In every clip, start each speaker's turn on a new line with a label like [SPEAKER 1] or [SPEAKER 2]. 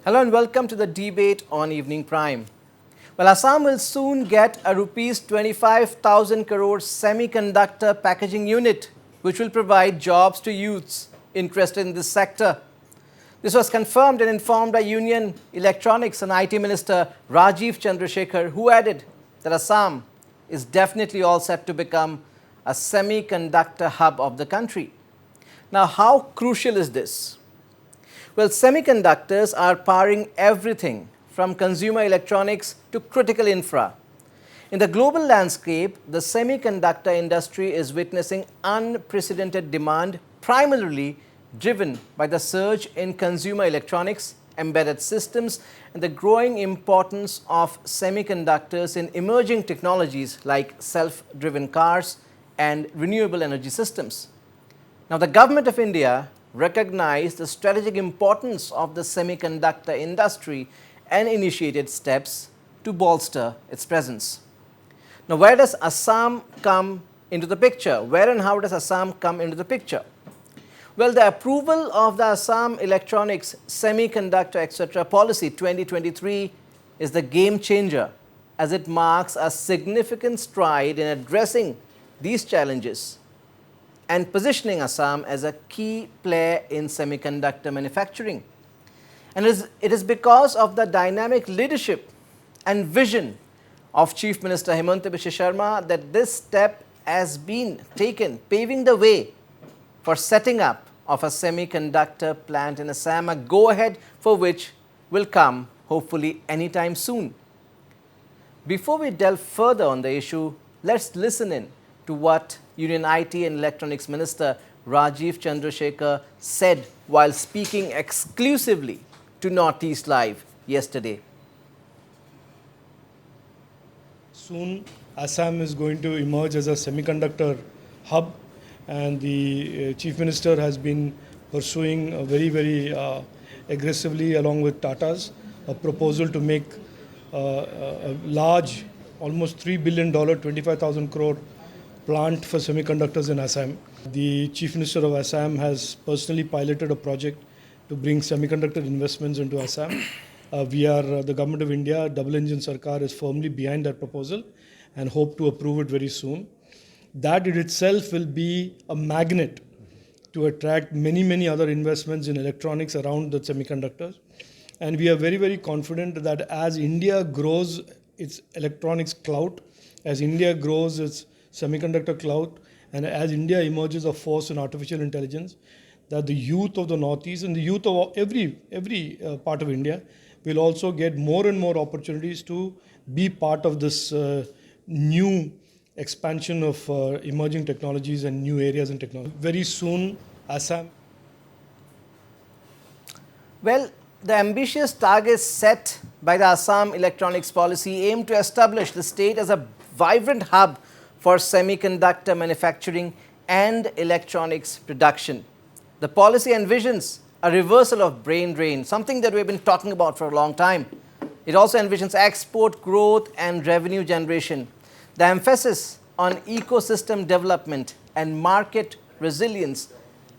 [SPEAKER 1] Hello and welcome to the debate on Evening Prime. Well, Assam will soon get a rupees 25,000 crore semiconductor packaging unit, which will provide jobs to youths interested in this sector. This was confirmed and informed by Union Electronics and IT Minister 𝗟𝗓𝗡𝗔𝗦𝗧, who added that Assam is definitely all set to become a semiconductor hub of the country. Now, how crucial is this? Well, semiconductors are powering everything from consumer electronics to critical infra. In the global landscape, the semiconductor industry is witnessing unprecedented demand, primarily driven by the surge in consumer electronics, embedded systems, and the growing importance of semiconductors in emerging technologies like self-driven cars and renewable energy systems. Now, the Government of India recognized the strategic importance of the semiconductor industry and initiated steps to bolster its presence. Now, where does Assam come into the picture? Where and how does Assam come into the picture? Well, the approval of the Assam Electronics Semiconductor etc. Policy 2023 is the game changer, as it marks a significant stride in addressing these challenges and positioning Assam as a key player in semiconductor manufacturing. And it is because of the dynamic leadership and vision of Chief Minister 𝗟𝗓𝗡𝗔𝗦𝗧 that this step has been taken, paving the way for setting up of a semiconductor plant in Assam, a go-ahead for which will come hopefully anytime soon. Before we delve further on the issue, let's listen in to what Union IT and Electronics Minister 𝗟𝗓𝗡𝗔𝗦𝗧 said while speaking exclusively to Northeast Live yesterday.
[SPEAKER 2] Soon, Assam is going to emerge as a semiconductor hub, and the Chief Minister has been pursuing very aggressively along with Tata's a proposal to make a large, almost $3 billion, 25,000 crore plant for semiconductors in Assam. The Chief Minister of Assam has personally piloted a project to bring semiconductor investments into Assam. The Government of India, double engine Sarkar, is firmly behind that proposal and hope to approve it very soon. That in itself will be a magnet to attract many other investments in electronics around the semiconductors. And we are very confident that as India grows its electronics clout, as India grows its semiconductor clout, and as India emerges a force in artificial intelligence, that the youth of the Northeast and the youth of every part of India will also get more and more opportunities to be part of this new expansion of emerging technologies and new areas in technology. Very soon, Assam.
[SPEAKER 1] Well, the ambitious targets set by the Assam Electronics Policy aim to establish the state as a vibrant hub for semiconductor manufacturing and electronics production. The policy envisions a reversal of brain drain, something that we've been talking about for a long time. It also envisions export growth and revenue generation. The emphasis on ecosystem development and market resilience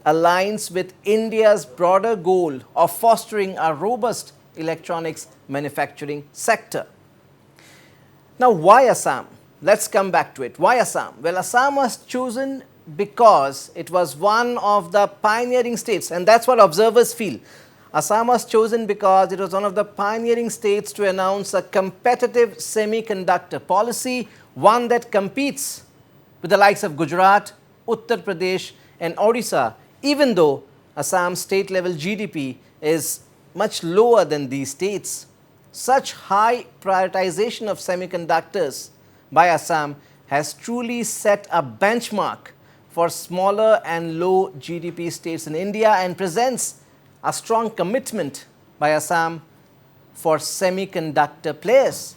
[SPEAKER 1] aligns with India's broader goal of fostering a robust electronics manufacturing sector. Now, why Assam? Let's come back to it. Why Assam? Well, Assam was chosen because it was one of the pioneering states, and that's what observers feel. Assam was chosen because it was one of the pioneering states to announce a competitive semiconductor policy, one that competes with the likes of Gujarat, Uttar Pradesh and Odisha, even though Assam's state-level GDP is much lower than these states. Such high prioritization of semiconductors by Assam has truly set a benchmark for smaller and low GDP states in India and presents a strong commitment by Assam for semiconductor players.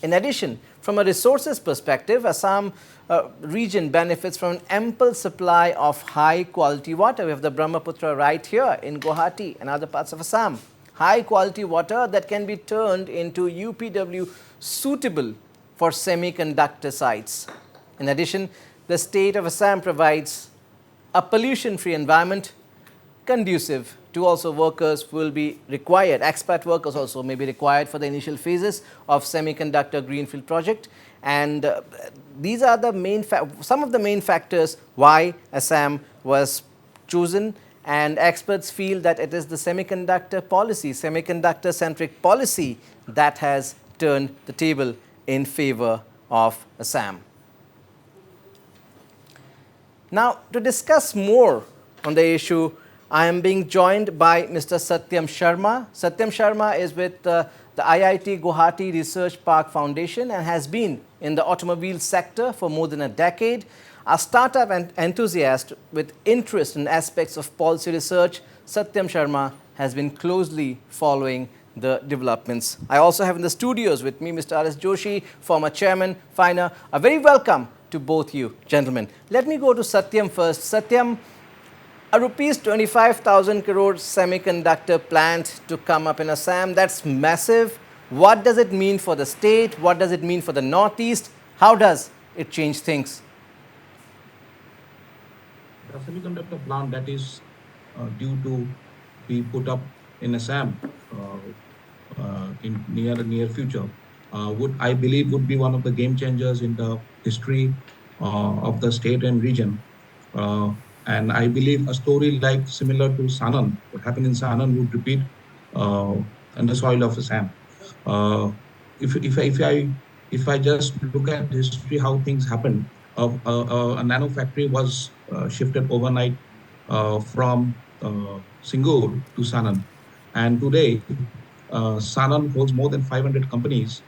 [SPEAKER 1] In addition, from a resources perspective, Assam region benefits from an ample supply of high quality water. We have the Brahmaputra right here in Guwahati and other parts of Assam. High quality water that can be turned into UPW suitable for semiconductor sites. In addition, the state of Assam provides a pollution-free environment, conducive to also workers will be required, expat workers also may be required for the initial phases of semiconductor greenfield project. And these are the some of the main factors why Assam was chosen, and experts feel that it is the semiconductor policy, semiconductor centric policy that has turned the table in favor of Assam. Now, to discuss more on the issue, I am being joined by Mr. 𝗟𝗓𝗓𝗓 Sharma. 𝗟𝗓𝗓𝗓 Sharma is with the IIT Guwahati Research Park Foundation and has been in the automobile sector for more than a decade. A startup enthusiast with interest in aspects of policy research, 𝗟𝗓𝗓𝗓 Sharma has been closely following the developments. I also have in the studios with me Mr. R.S. Joshi, former chairman, FINA. A very welcome to both you, gentlemen. Let me go to 𝗟𝗓𝗓𝗓 first. 𝗟𝗓𝗓𝗓, a rupees 25,000 crore semiconductor plant to come up in Assam, that's massive. What does it mean for the state? What does it mean for the Northeast? How does it change things?
[SPEAKER 3] The semiconductor plant that is due to be put up in Assam in near future I believe would be one of the game changers in the history of the state and region. And I believe a story like similar to Sanand, what happened in Sanand, would repeat on the soil of Assam. If I just look at history, how things happened, a nano factory was shifted overnight from Singur to Sanand, and today Sanand holds more than 500 companies,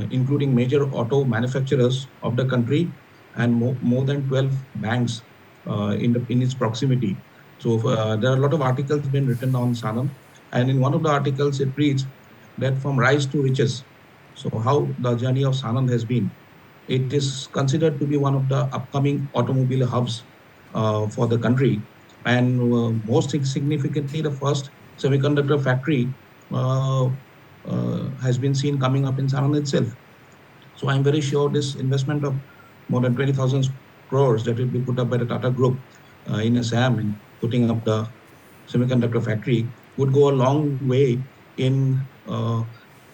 [SPEAKER 3] including major auto manufacturers of the country, and more than 12 banks in its proximity. So there are a lot of articles been written on Sanand, and in one of the articles it reads that from rise to riches. So how the journey of Sanand has been. It is considered to be one of the upcoming automobile hubs for the country, and most significantly, the first semiconductor factory has been seen coming up in Sanand itself. So I'm very sure this investment of more than 20,000 crores that will be put up by the Tata Group in Assam in putting up the semiconductor factory would go a long way in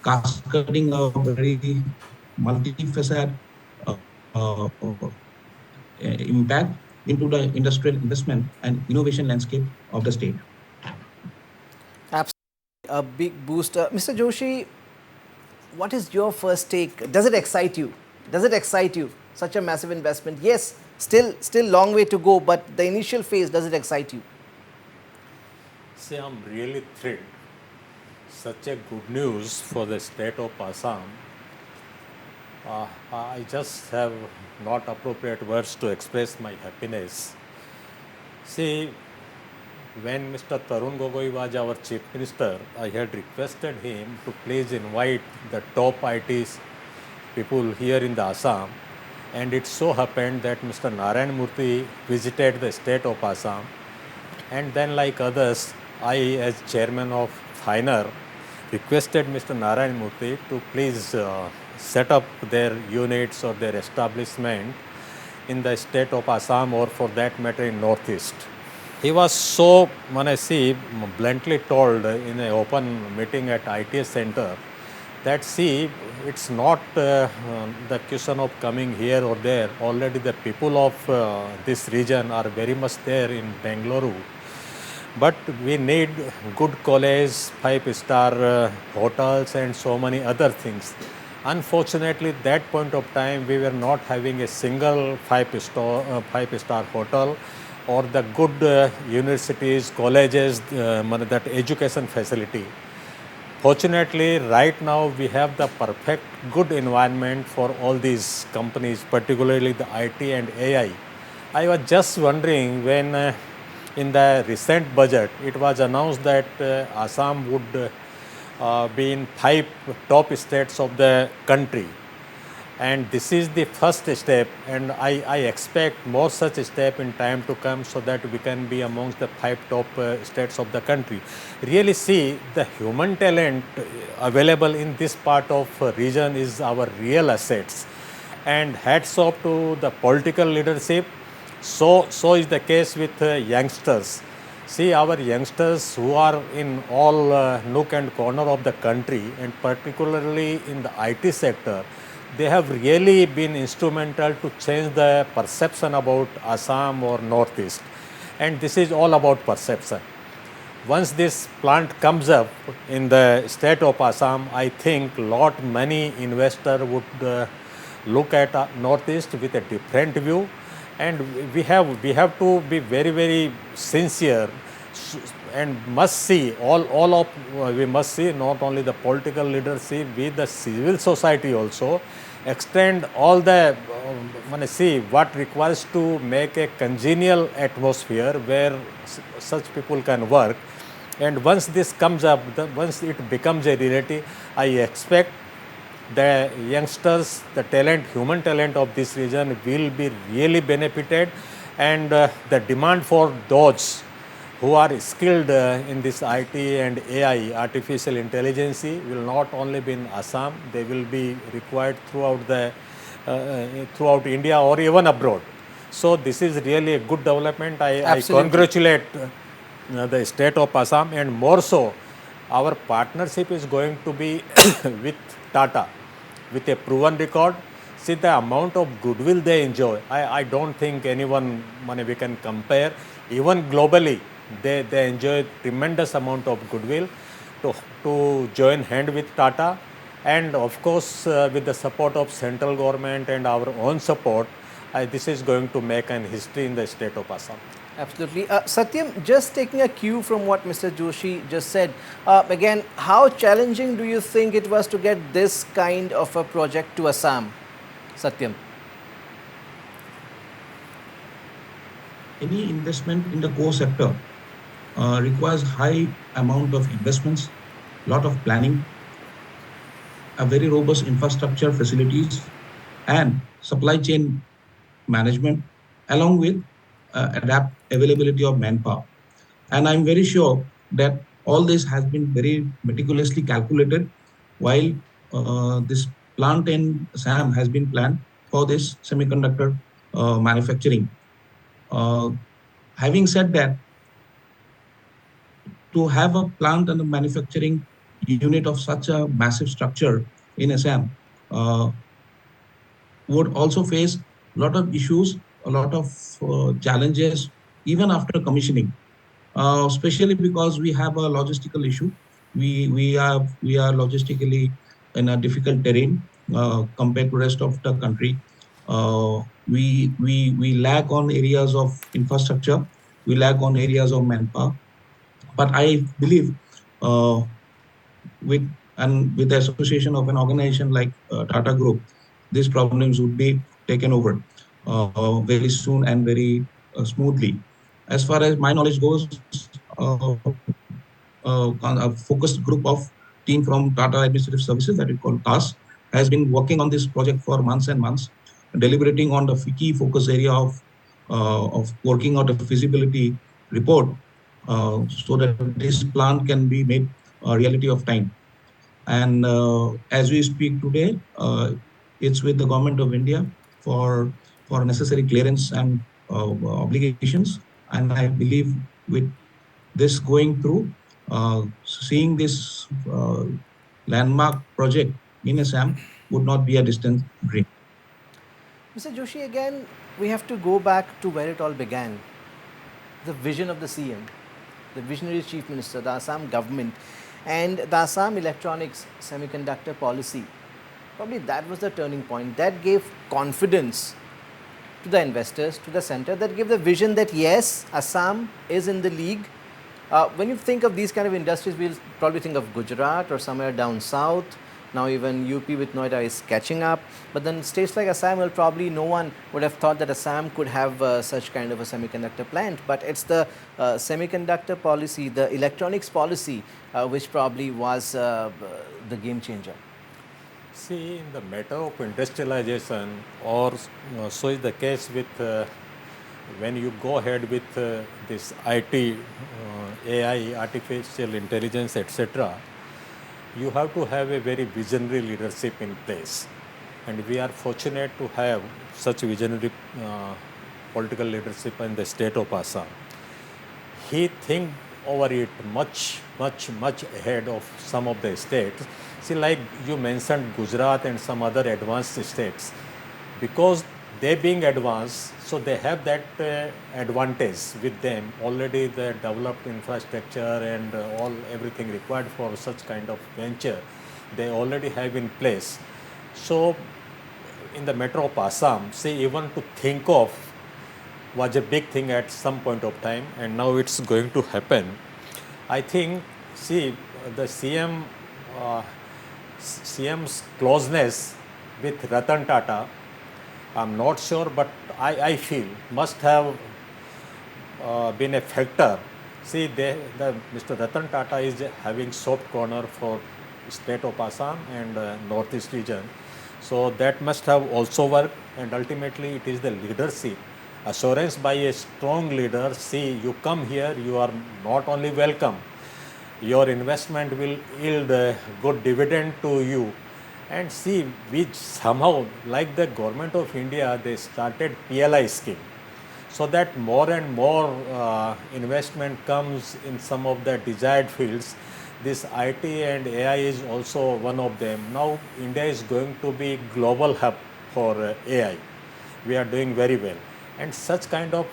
[SPEAKER 3] cascading a very multifaceted impact into the industrial investment and innovation landscape of the state.
[SPEAKER 1] Absolutely, a big booster. Mr. Joshi, what is your first take? Does it excite you? Does it excite you? Such a massive investment. Yes, still long way to go, but the initial phase, does it excite you?
[SPEAKER 4] See, I'm really thrilled. Such a good news for the state of Assam. I just have not appropriate words to express my happiness. See, when Mr. 𝗟𝗓𝗓𝗓 Gogoi was our chief minister, I had requested him to please invite the top IT people here in the Assam, and it so happened that Mr. 𝗟𝗓𝗓𝗓 visited the state of Assam, and then like others, I as chairman of FINA requested Mr. 𝗟𝗓𝗓𝗓 to please set up their units or their establishment in the state of Assam, or for that matter in Northeast. He was so, when I see, bluntly told in an open meeting at ITS Center that see, it's not the question of coming here or there. Already the people of this region are very much there in Bengaluru. But we need good college, 5-star hotels and so many other things. Unfortunately, at that point of time, we were not having a single 5-star hotel or the good universities, colleges, that education facility. Fortunately, right now we have the perfect good environment for all these companies, particularly the IT and AI. I was just wondering when in the recent budget, it was announced that Assam would be in 5 top states of the country. And this is the first step, and I expect more such steps in time to come so that we can be amongst the 5 top states of the country. Really see the human talent available in this part of region is our real assets. And hats off to the political leadership. So is the case with youngsters. See, our youngsters who are in all nook and corner of the country, and particularly in the IT sector, they have really been instrumental to change the perception about Assam or Northeast. And this is all about perception. Once this plant comes up in the state of Assam, I think many investors would look at Northeast with a different view, and we have to be very sincere and must see we must see not only the political leadership, with the civil society also, extend all the see what requires to make a congenial atmosphere where such people can work. And once this comes up, once it becomes a reality, I expect the youngsters, the human talent of this region will be really benefited, and the demand for those who are skilled in this IT and AI, artificial intelligence, will not only be in Assam, they will be required throughout India or even abroad. So this is really a good development. I congratulate the state of Assam, and more so, our partnership is going to be with Tata, with a proven record. See the amount of goodwill they enjoy. I don't think anyone, we can compare. Even globally, they enjoy tremendous amount of goodwill to join hand with Tata, and of course with the support of central government and our own support, this is going to make an history in the state of Assam.
[SPEAKER 1] Absolutely. Satyam, just taking a cue from what Mr. Joshi just said, again, how challenging do you think it was to get this kind of a project to Assam? Satyam.
[SPEAKER 3] Any investment in the core sector requires high amount of investments, lot of planning, a very robust infrastructure facilities, and supply chain management, along with availability of manpower. And I'm very sure that all this has been very meticulously calculated while this plant in Assam has been planned for this semiconductor manufacturing. Having said that, to have a plant and a manufacturing unit of such a massive structure in Assam would also face a lot of issues, a lot of challenges, even after commissioning, especially because we have a logistical issue. We are logistically in a difficult terrain compared to rest of the country. We lack on areas of infrastructure. We lack on areas of manpower. But I believe with the association of an organization like Tata Group, these problems would be taken over very soon and very smoothly. As far as my knowledge goes, a focused group of team from Tata Administrative Services, that is called TAS, has been working on this project for months and months, deliberating on the key focus area of working out a feasibility report so that this plant can be made a reality of time. And as we speak today, it's with the government of India for necessary clearance and obligations. And I believe with this going through, seeing this landmark project in Assam would not be a distant dream.
[SPEAKER 1] Mr. Joshi, again, we have to go back to where it all began. The vision of the CM, the visionary Chief Minister, the Assam government, and the Assam electronics semiconductor policy. Probably that was the turning point. That gave confidence to the investors, to the center, that gave the vision that yes, Assam is in the league. When you think of these kind of industries, we'll probably think of Gujarat or somewhere down south. Now even UP with Noida is catching up. But then states like Assam, well, probably no one would have thought that Assam could have such kind of a semiconductor plant. But it's the semiconductor policy, the electronics policy, which probably was the game changer.
[SPEAKER 4] See, in the matter of industrialization, or so is the case with when you go ahead with this IT, AI, artificial intelligence, etc., you have to have a very visionary leadership in place. And we are fortunate to have such visionary political leadership in the state of Assam. he think over it much ahead of some of the states. See, like you mentioned Gujarat and some other advanced states, because they being advanced, so they have that advantage with them already, the developed infrastructure and all everything required for such kind of venture they already have in place. So in the matter of Assam, see, even to think of was a big thing at some point of time, and now it's going to happen. I think, see, the CM's closeness with Ratan Tata, I'm not sure, but I feel must have been a factor. See, Mr. Ratan Tata is having soft corner for state of Assam and northeast region. So that must have also worked, and ultimately it is the leadership, assurance by a strong leader. See, you come here, you are not only welcome, your investment will yield a good dividend to you. And see, we somehow, like the government of India, they started PLI scheme, so that more and more investment comes in some of the desired fields. This IT and AI is also one of them. Now India is going to be global hub for AI. We are doing very well, and such kind of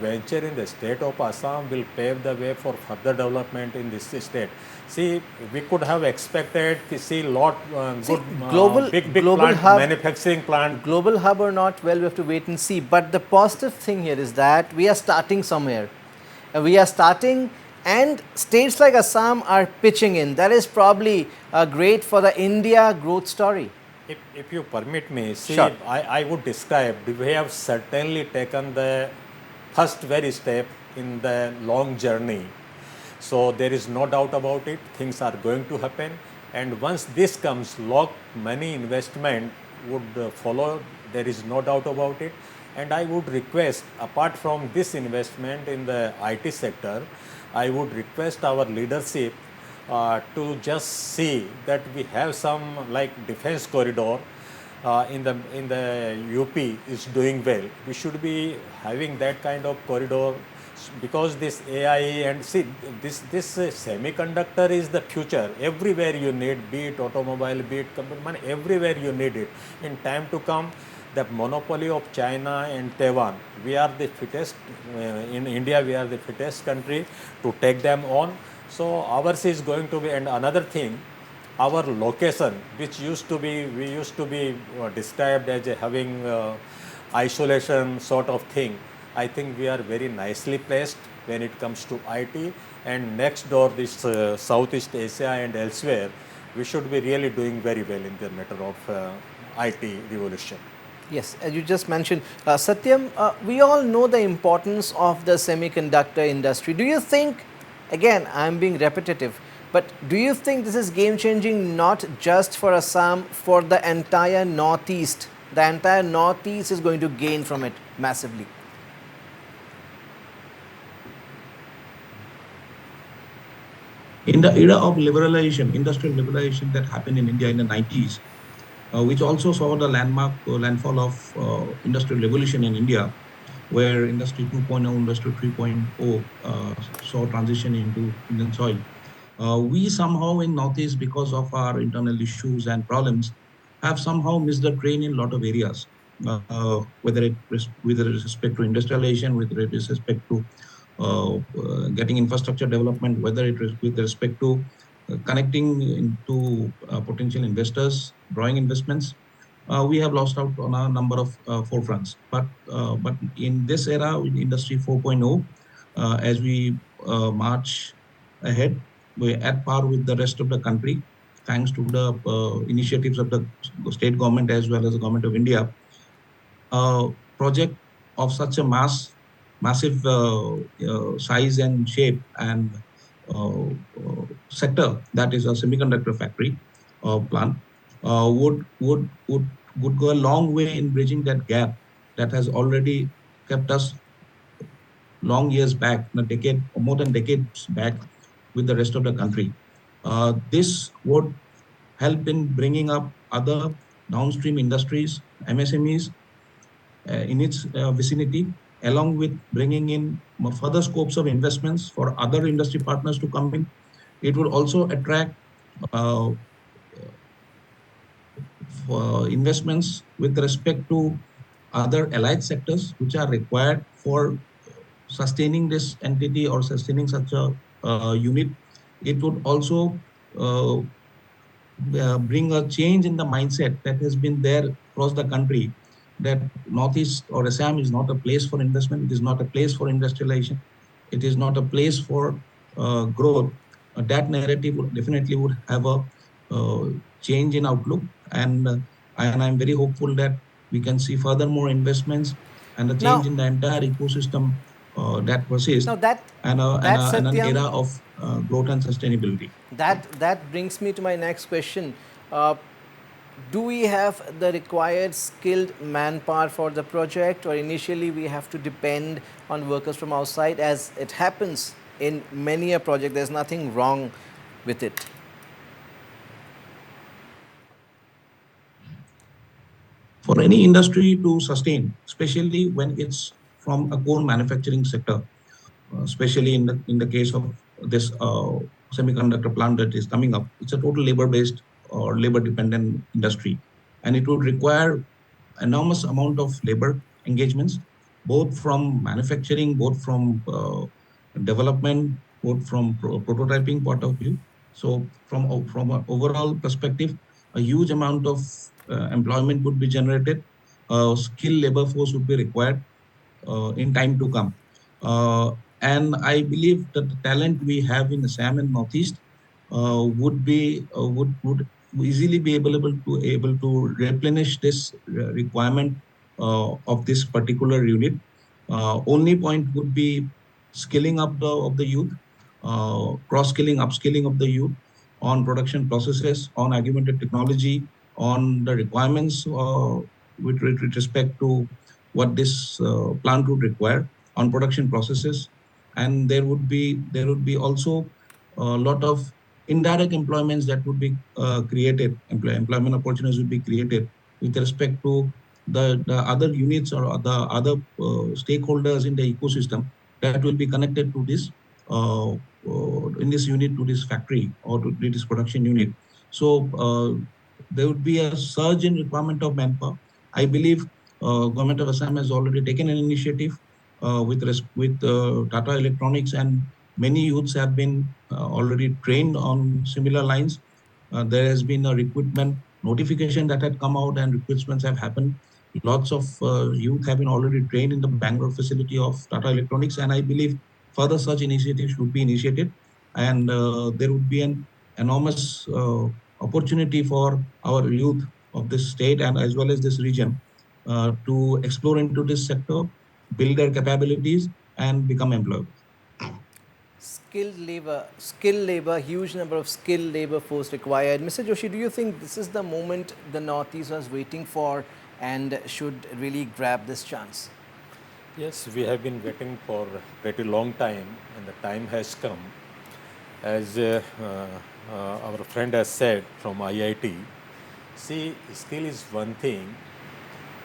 [SPEAKER 4] venture in the state of Assam will pave the way for further development in this state. See, we could have expected to see lot good big
[SPEAKER 1] global
[SPEAKER 4] plant,
[SPEAKER 1] hub,
[SPEAKER 4] manufacturing plant.
[SPEAKER 1] global hub or not, well, we have to wait and see. But the positive thing here is that we are starting somewhere. We are starting, and states like Assam are pitching in. That is probably great for the India growth story.
[SPEAKER 4] If you permit me, see,
[SPEAKER 1] Sure.
[SPEAKER 4] I would describe, we have certainly taken the first very step in the long journey. So there is no doubt about it, things are going to happen. And once this comes, many investment would follow, there is no doubt about it. And I would request, apart from this investment in the IT sector, I would request our leadership to just see that we have some like defense corridor in the UP is doing well. We should be having that kind of corridor, because this AI and see, this semiconductor is the future. Everywhere you need, be it automobile, be it computer, everywhere you need it. In time to come, the monopoly of China and Taiwan, we are the fittest, in India we are the fittest country to take them on. So ours is going to be, and another thing, our location, which we used to be described as having isolation sort of thing. I think we are very nicely placed when it comes to IT, and next door this Southeast Asia and elsewhere, we should be really doing very well in the matter of IT revolution.
[SPEAKER 1] Yes, as you just mentioned, Satyam, we all know the importance of the semiconductor industry. Do you think, again, I am being repetitive, but do you think this is game changing not just for Assam, for the entire Northeast? The entire Northeast is going to gain from it massively.
[SPEAKER 3] In the era of liberalization, industrial liberalization that happened in India in the 90s, which also saw the landfall of industrial revolution in India, where Industry 2.0, Industry 3.0 saw transition into Indian soil. We somehow in Northeast, because of our internal issues and problems, have somehow missed the train in a lot of areas, whether it is with respect to industrialization, with respect to getting infrastructure development, whether it is with respect to connecting into potential investors, drawing investments. We have lost out on a number of forefronts. But in this era, in Industry 4.0, as we march ahead, we're at par with the rest of the country, thanks to the initiatives of the state government as well as the government of India. Project of such a massive size and shape and sector, that is a semiconductor factory plant, would go a long way in bridging that gap that has already kept us long years back, a decade or more than decades back, with the rest of the country. This would help in bringing up other downstream industries, MSMEs, in its vicinity, along with bringing in further scopes of investments for other industry partners to come in. It would also attract investments with respect to other allied sectors which are required for sustaining this entity or sustaining such a unit. It would also uh, bring a change in the mindset that has been there across the country, that Northeast or Assam is not a place for investment, it is not a place for industrialization, it is not a place for growth. That narrative definitely would have a change in outlook, and I'm very hopeful that we can see further more investments and a change
[SPEAKER 1] Now,
[SPEAKER 3] in the entire ecosystem that persists,
[SPEAKER 1] now that
[SPEAKER 3] and an
[SPEAKER 1] Satyam,
[SPEAKER 3] era of growth and sustainability.
[SPEAKER 1] that brings me to my next question. Uh, do we have the required skilled manpower for the project, or initially we have to depend on workers from outside, as it happens in many a project? There's nothing wrong with it.
[SPEAKER 3] For any industry to sustain, especially when it's from a core manufacturing sector, especially in the case of this semiconductor plant that is coming up, it's a total labor-based or labor-dependent industry, and it would require enormous amount of labor engagements, both from manufacturing, both from development, both from prototyping point of view. So from an overall perspective, a huge amount of employment would be generated. Skilled labor force would be required in time to come. And I believe that the talent we have in Assam and Northeast would easily be able to replenish this requirement of this particular unit. Only point would be skilling up of the youth, cross skilling, upskilling of the youth on production processes, on augmented technology, on the requirements with respect to what this plant would require on production processes. And there would be also a lot of indirect employments that would be created, employment opportunities would be created with respect to the other units or the other stakeholders in the ecosystem that will be connected to this in this unit, to this factory or to this production unit. So there would be a surge in requirement of manpower. I believe government of Assam has already taken an initiative with Tata Electronics, and many youths have been already trained on similar lines. There has been a recruitment notification that had come out, and recruitments have happened. Lots of youth have been already trained in the Bangalore facility of Tata Electronics, and I believe further such initiatives should be initiated, and there would be an enormous opportunity for our youth of this state and as well as this region to explore into this sector, build their capabilities, and become employable.
[SPEAKER 1] Skilled labor, huge number of skilled labor force required. Mr. Joshi, do you think this is the moment the Northeast was waiting for and should really grab this chance?
[SPEAKER 4] Yes, we have been waiting for a pretty long time, and the time has come. As our friend has said from IIT, see, skill is one thing,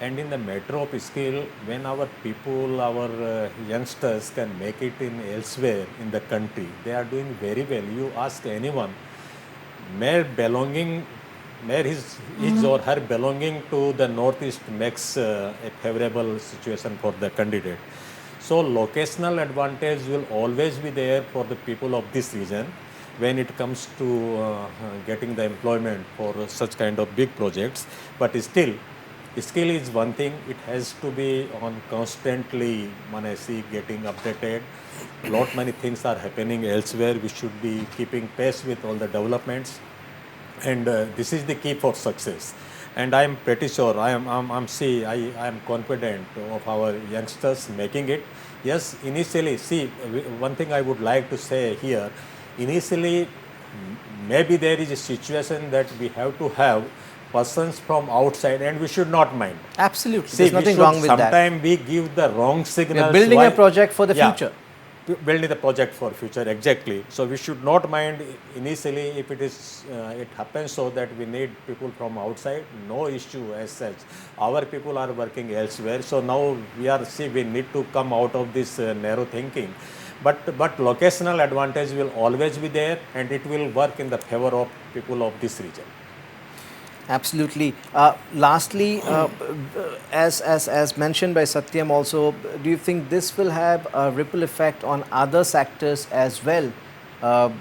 [SPEAKER 4] and in the matter of skill, when our people, our youngsters can make it in elsewhere in the country, they are doing very well. You ask anyone, where his or her belonging to the Northeast makes a favorable situation for the candidate. So locational advantage will always be there for the people of this region when it comes to getting the employment for such kind of big projects. But still, skill is one thing. It has to be on constantly, getting updated. Lot many things are happening elsewhere. We should be keeping pace with all the developments, and this is the key for success. And I am pretty sure, I am confident of our youngsters making it. Yes, initially, see, one thing I would like to say here, initially, maybe there is a situation that we have to have persons from outside, and we should not mind.
[SPEAKER 1] Absolutely.
[SPEAKER 4] See,
[SPEAKER 1] There's nothing wrong with that.
[SPEAKER 4] Sometimes we give the wrong
[SPEAKER 1] We
[SPEAKER 4] signals.
[SPEAKER 1] are building a project for the future.
[SPEAKER 4] building the project for future, exactly. So we should not mind initially if it is it happens so that we need people from outside, no issue as such. Our people are working elsewhere, so now we need to come out of this narrow thinking. But locational advantage will always be there, and it will work in the favor of people of this region.
[SPEAKER 1] Absolutely. Lastly, as mentioned by Satyam also, do you think this will have a ripple effect on other sectors as well?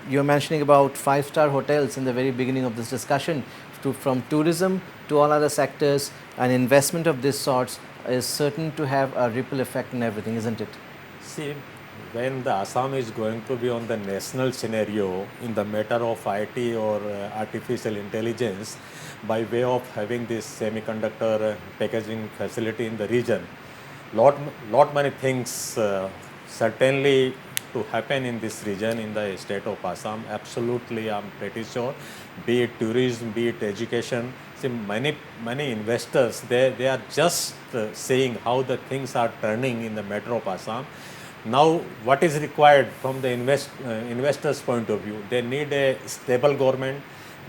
[SPEAKER 1] You're mentioning about 5-star hotels in the very beginning of this discussion. From tourism to all other sectors, an investment of this sort is certain to have a ripple effect on everything, isn't it?
[SPEAKER 4] See, when the Assam is going to be on the national scenario in the matter of IT or artificial intelligence, by way of having this semiconductor packaging facility in the region, lot many things certainly to happen in this region, in the state of Assam. Absolutely, I'm pretty sure. Be it tourism, be it education. See, many investors, they are just seeing how the things are turning in the matter of Assam. Now, what is required from the investors' point of view? They need a stable government.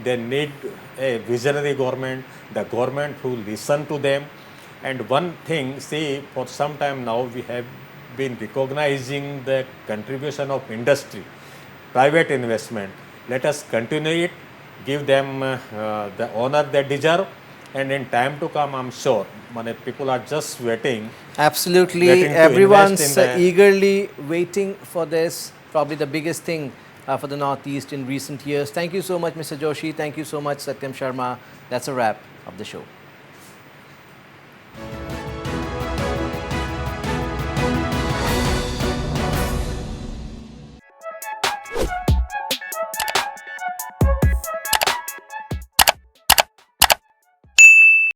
[SPEAKER 4] They need a visionary government, the government who listen to them. And one thing, see, for some time now, we have been recognizing the contribution of industry, private investment. Let us continue it, give them the honor they deserve, and in time to come, I'm sure, people are just waiting.
[SPEAKER 1] Absolutely, everyone's eagerly waiting for this, probably the biggest thing for the Northeast in recent years. Thank you so much, Mr. Joshi. Thank you so much, Satyam Sharma. That's a wrap of the show.